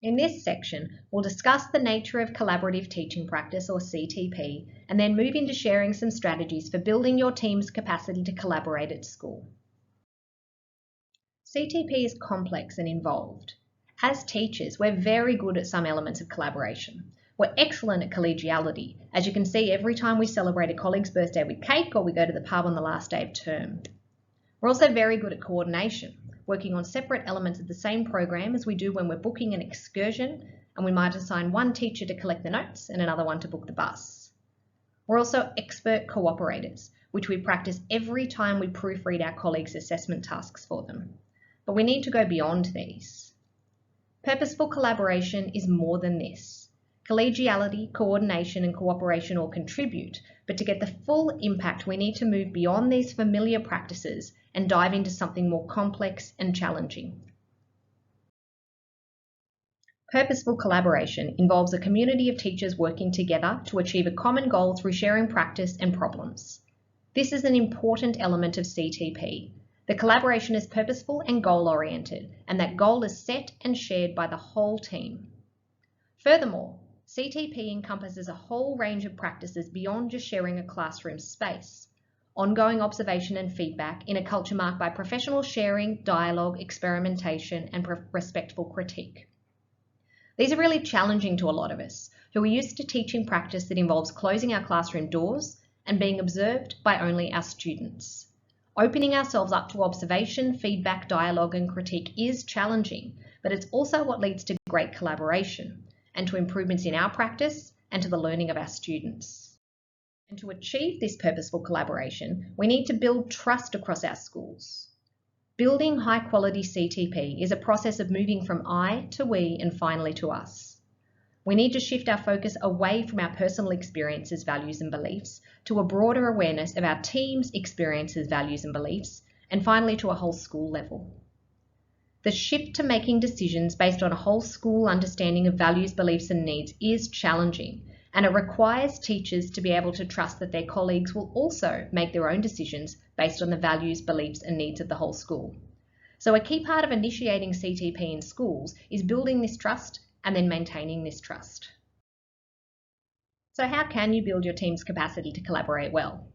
In this section, we'll discuss the nature of collaborative teaching practice, or CTP, and then move into sharing some strategies for building your team's capacity to collaborate at school. CTP is complex and involved. As teachers, we're very good at some elements of collaboration. We're excellent at collegiality, as you can see every time we celebrate a colleague's birthday with cake or we go to the pub on the last day of term. We're also very good at coordination, working on separate elements of the same program as we do when we're booking an excursion, and we might assign one teacher to collect the notes and another one to book the bus. We're also expert cooperators, which we practice every time we proofread our colleagues' assessment tasks for them. But we need to go beyond these. Purposeful collaboration is more than this. Collegiality, coordination, and cooperation all contribute, but to get the full impact, we need to move beyond these familiar practices and dive into something more complex and challenging. Purposeful collaboration involves a community of teachers working together to achieve a common goal through sharing practice and problems. This is an important element of CTP. The collaboration is purposeful and goal-oriented, and that goal is set and shared by the whole team. Furthermore, CTP encompasses a whole range of practices beyond just sharing a classroom space. Ongoing observation and feedback in a culture marked by professional sharing, dialogue, experimentation, and respectful critique. These are really challenging to a lot of us, who are used to teaching practice that involves closing our classroom doors and being observed by only our students. Opening ourselves up to observation, feedback, dialogue, and critique is challenging, but it's also what leads to great collaboration and to improvements in our practice and to the learning of our students. And to achieve this purposeful collaboration, we need to build trust across our schools. Building high-quality CTP is a process of moving from I to we and finally to us. We need to shift our focus away from our personal experiences, values, and beliefs to a broader awareness of our team's experiences, values, and beliefs, and finally to a whole school level. The shift to making decisions based on a whole school understanding of values, beliefs, and needs is challenging, and it requires teachers to be able to trust that their colleagues will also make their own decisions based on the values, beliefs, and needs of the whole school. So a key part of initiating CTP in schools is building this trust and then maintaining this trust. So how can you build your team's capacity to collaborate well?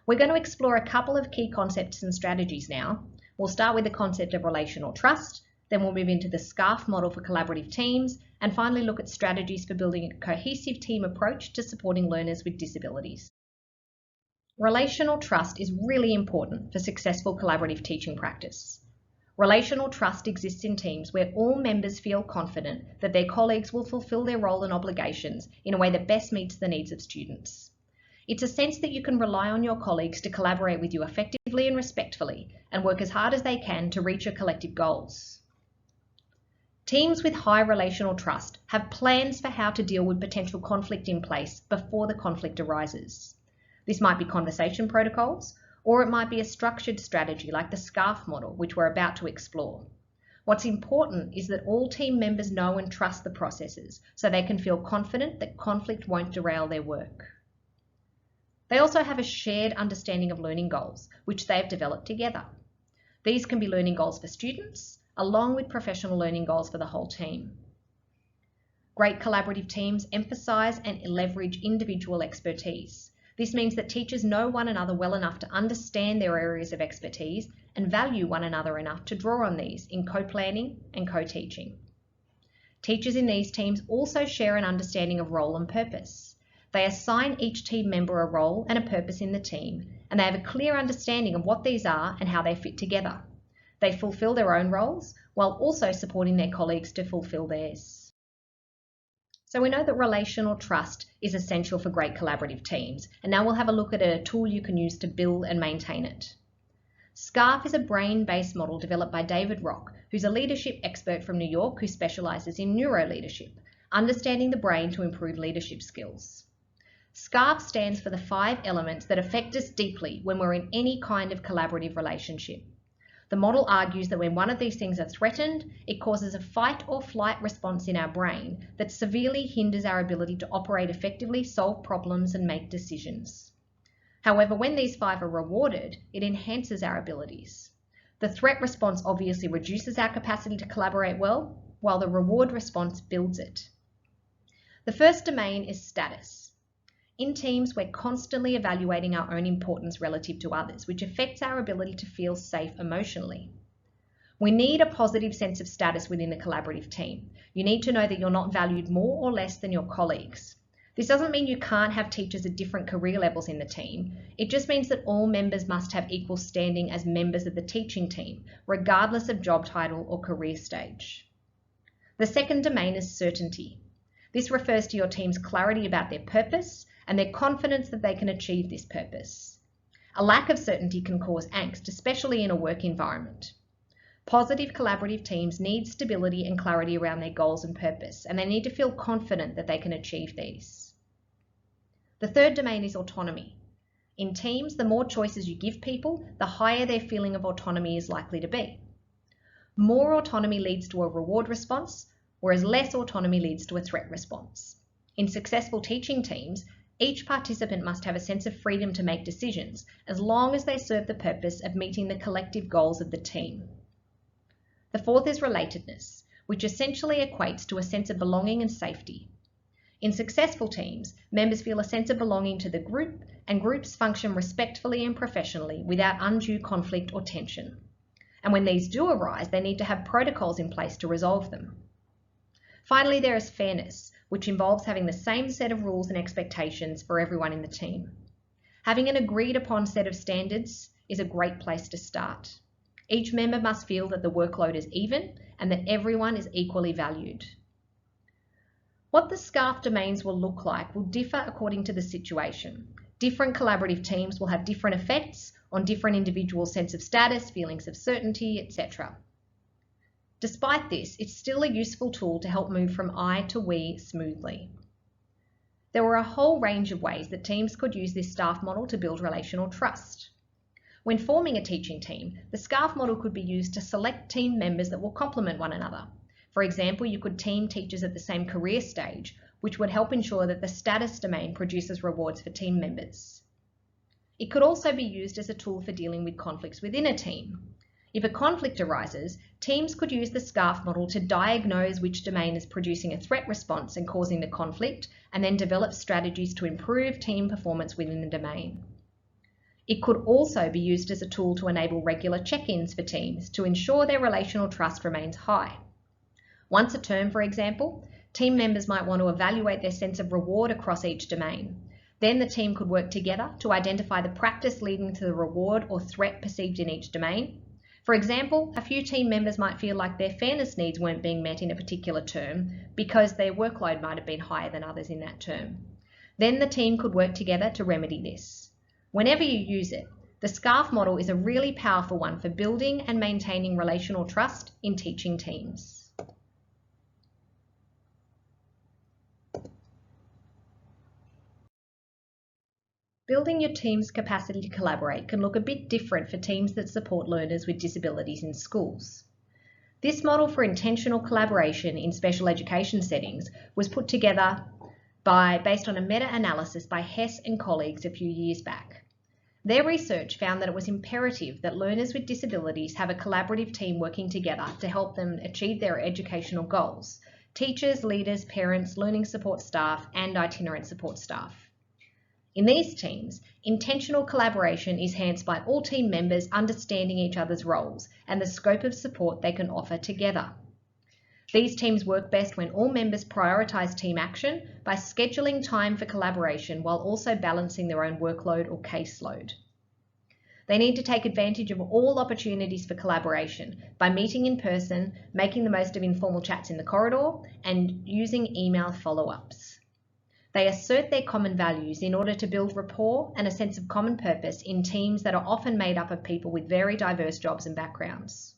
We're going to explore a couple of key concepts and strategies now. We'll start with the concept of relational trust, then we'll move into the SCARF model for collaborative teams, and finally look at strategies for building a cohesive team approach to supporting learners with disabilities. Relational trust is really important for successful collaborative teaching practice. Relational trust exists in teams where all members feel confident that their colleagues will fulfill their role and obligations in a way that best meets the needs of students. It's a sense that you can rely on your colleagues to collaborate with you effectively and respectfully and work as hard as they can to reach your collective goals. Teams with high relational trust have plans for how to deal with potential conflict in place before the conflict arises. This might be conversation protocols, or it might be a structured strategy like the SCARF model, which we're about to explore. What's important is that all team members know and trust the processes so they can feel confident that conflict won't derail their work. They also have a shared understanding of learning goals, which they have developed together. These can be learning goals for students, along with professional learning goals for the whole team. Great collaborative teams emphasise and leverage individual expertise. This means that teachers know one another well enough to understand their areas of expertise and value one another enough to draw on these in co-planning and co-teaching. Teachers in these teams also share an understanding of role and purpose. They assign each team member a role and a purpose in the team, and they have a clear understanding of what these are and how they fit together. They fulfill their own roles while also supporting their colleagues to fulfill theirs. So we know that relational trust is essential for great collaborative teams, and now we'll have a look at a tool you can use to build and maintain it. SCARF is a brain-based model developed by David Rock, who's a leadership expert from New York who specialises in neuroleadership, understanding the brain to improve leadership skills. SCARF stands for the 5 elements that affect us deeply when we're in any kind of collaborative relationship. The model argues that when one of these things are threatened, it causes a fight or flight response in our brain that severely hinders our ability to operate effectively, solve problems, and make decisions. However, when these 5 are rewarded, it enhances our abilities. The threat response obviously reduces our capacity to collaborate well, while the reward response builds it. The first domain is status. In teams, we're constantly evaluating our own importance relative to others, which affects our ability to feel safe emotionally. We need a positive sense of status within the collaborative team. You need to know that you're not valued more or less than your colleagues. This doesn't mean you can't have teachers at different career levels in the team. It just means that all members must have equal standing as members of the teaching team, regardless of job title or career stage. The second domain is certainty. This refers to your team's clarity about their purpose and their confidence that they can achieve this purpose. A lack of certainty can cause angst, especially in a work environment. Positive collaborative teams need stability and clarity around their goals and purpose, and they need to feel confident that they can achieve these. The third domain is autonomy. In teams, the more choices you give people, the higher their feeling of autonomy is likely to be. More autonomy leads to a reward response, whereas less autonomy leads to a threat response. In successful teaching teams, each participant must have a sense of freedom to make decisions, as long as they serve the purpose of meeting the collective goals of the team. The fourth is relatedness, which essentially equates to a sense of belonging and safety. In successful teams, members feel a sense of belonging to the group, and groups function respectfully and professionally without undue conflict or tension. And when these do arise, they need to have protocols in place to resolve them. Finally, there is fairness, which involves having the same set of rules and expectations for everyone in the team. Having an agreed upon set of standards is a great place to start. Each member must feel that the workload is even and that everyone is equally valued. What the SCARF domains will look like will differ according to the situation. Different collaborative teams will have different effects on different individuals' sense of status, feelings of certainty, etc. Despite this, it's still a useful tool to help move from I to we smoothly. There were a whole range of ways that teams could use this STARF model to build relational trust. When forming a teaching team, the SCARF model could be used to select team members that will complement one another. For example, you could team teachers at the same career stage, which would help ensure that the status domain produces rewards for team members. It could also be used as a tool for dealing with conflicts within a team. If a conflict arises, teams could use the SCARF model to diagnose which domain is producing a threat response and causing the conflict, and then develop strategies to improve team performance within the domain. It could also be used as a tool to enable regular check-ins for teams to ensure their relational trust remains high. Once a term, for example, team members might want to evaluate their sense of reward across each domain. Then the team could work together to identify the practice leading to the reward or threat perceived in each domain. For example, a few team members might feel like their fairness needs weren't being met in a particular term because their workload might have been higher than others in that term. Then the team could work together to remedy this. Whenever you use it, the SCARF model is a really powerful one for building and maintaining relational trust in teaching teams. Building your team's capacity to collaborate can look a bit different for teams that support learners with disabilities in schools. This model for intentional collaboration in special education settings was put together based on a meta-analysis by Hess and colleagues a few years back. Their research found that it was imperative that learners with disabilities have a collaborative team working together to help them achieve their educational goals: teachers, leaders, parents, learning support staff, and itinerant support staff. In these teams, intentional collaboration is enhanced by all team members understanding each other's roles and the scope of support they can offer together. These teams work best when all members prioritise team action by scheduling time for collaboration while also balancing their own workload or caseload. They need to take advantage of all opportunities for collaboration by meeting in person, making the most of informal chats in the corridor, and using email follow-ups. They assert their common values in order to build rapport and a sense of common purpose in teams that are often made up of people with very diverse jobs and backgrounds.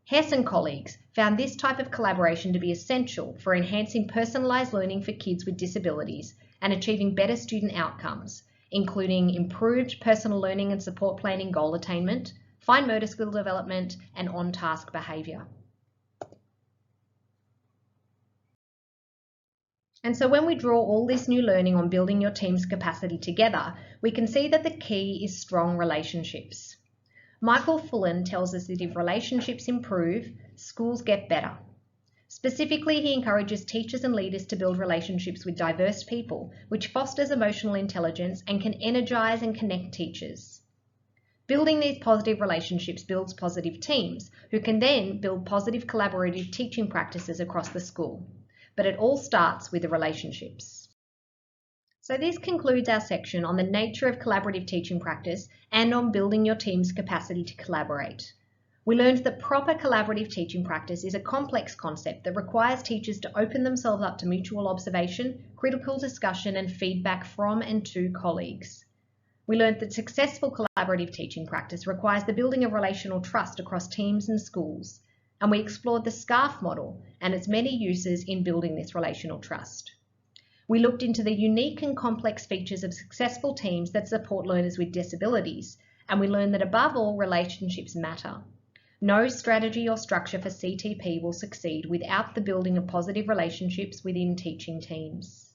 Hess and colleagues found this type of collaboration to be essential for enhancing personalised learning for kids with disabilities and achieving better student outcomes, including improved personal learning and support planning goal attainment, fine motor skill development, and on-task behaviour. And so when we draw all this new learning on building your team's capacity together, we can see that the key is strong relationships. Michael Fullan tells us that if relationships improve, schools get better. Specifically, he encourages teachers and leaders to build relationships with diverse people, which fosters emotional intelligence and can energise and connect teachers. Building these positive relationships builds positive teams, who can then build positive collaborative teaching practices across the school. But it all starts with the relationships. So this concludes our section on the nature of collaborative teaching practice and on building your team's capacity to collaborate. We learned that proper collaborative teaching practice is a complex concept that requires teachers to open themselves up to mutual observation, critical discussion, and feedback from and to colleagues. We learned that successful collaborative teaching practice requires the building of relational trust across teams and schools, and we explored the SCARF model and its many uses in building this relational trust. We looked into the unique and complex features of successful teams that support learners with disabilities, and we learned that above all, relationships matter. No strategy or structure for CTP will succeed without the building of positive relationships within teaching teams.